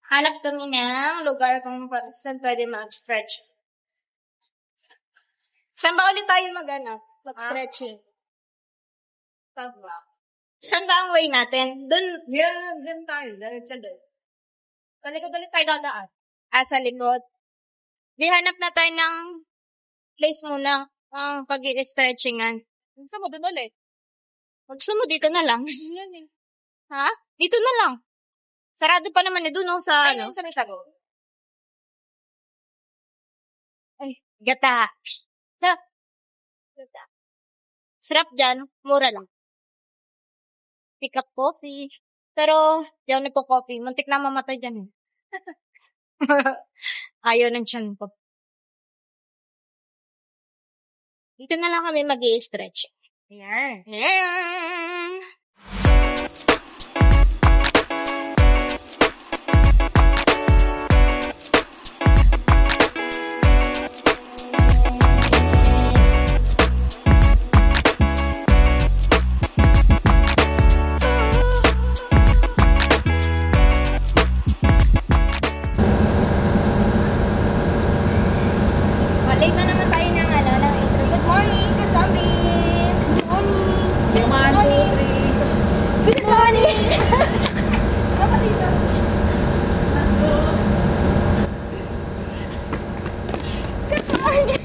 Hanap kami ng lugar kung saan pwede mag-stretch. Saan ba ulit tayo mag-stretching? Saan ba ang way natin? Doon tayo. Doon. Sa likod ulit tayo dadaan. Sa likod. Di hanap na tayo ng place muna ang pag-i-stretchingan. Gusto mo doon ulit? Gusto mo dito na lang? Ha? Dito na lang. Sarado pa naman doon sa ano. Sa may tago. Ay, gata. Gata. Sarap dyan. Mura lang. Pick up coffee. Pero, di ako nagko-coffee. Muntik na mamatay dyan. Ayaw ng tiyan ko. Dito na lang kami mag-i-stretch. Ayan. Ayan. Late na naman tayo ng intro. Good morning, ka-zombies! Good morning! 1, 2, 3. Good morning! Dapat isa. Good morning!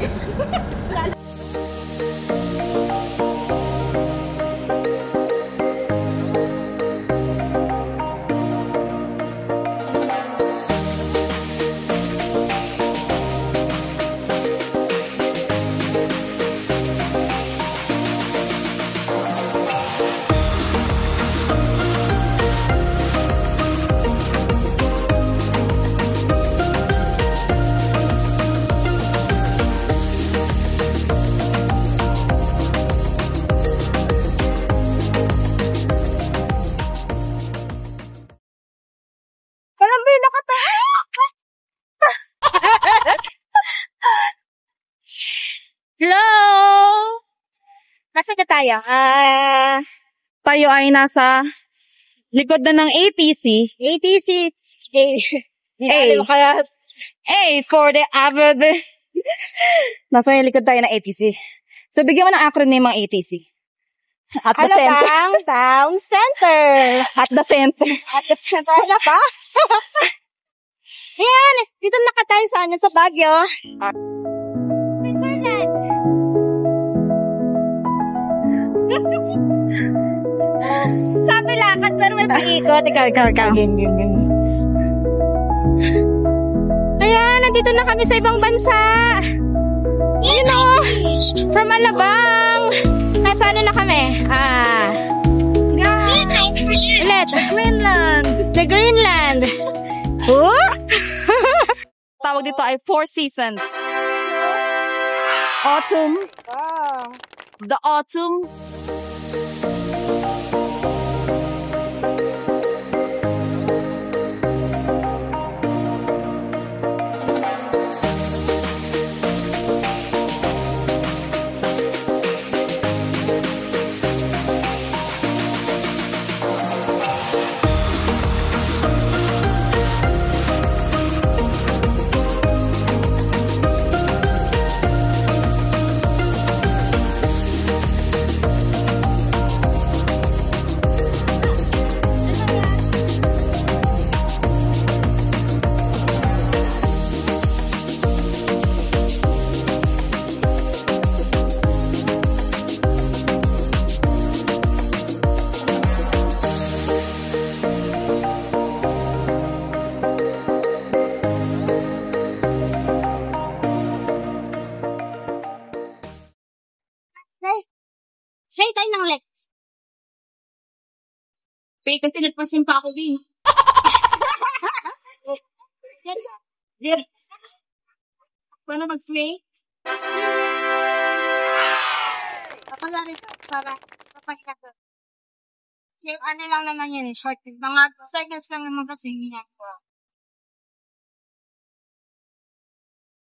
Walang ba yung Hello! Nasaan na tayo? Tayo ay nasa likod na ng ATC. ATC. A. A for the avid. Nasa likod tayo ng ATC. So, bigyan mo ng acronym ang ATC. At the center. Town Center. At the center. At the center na pa? Ayan, dito na tayo sa Baguio. Switzerland. Sabi lakad pero may paikot. Ikaw. Ayan, nandito na kami sa ibang bansa. You know, from Alabang. Nasa ano na kami? The Greenland. Tawag dito ay 4 seasons. Autumn. The autumn. Say tayo ng left. Kasi nagpasin pa ako, B. Paano mag-sway? Papalari para papakita ko. Ano lang naman yun, short. Mga seconds lang naman kasi ginagawa.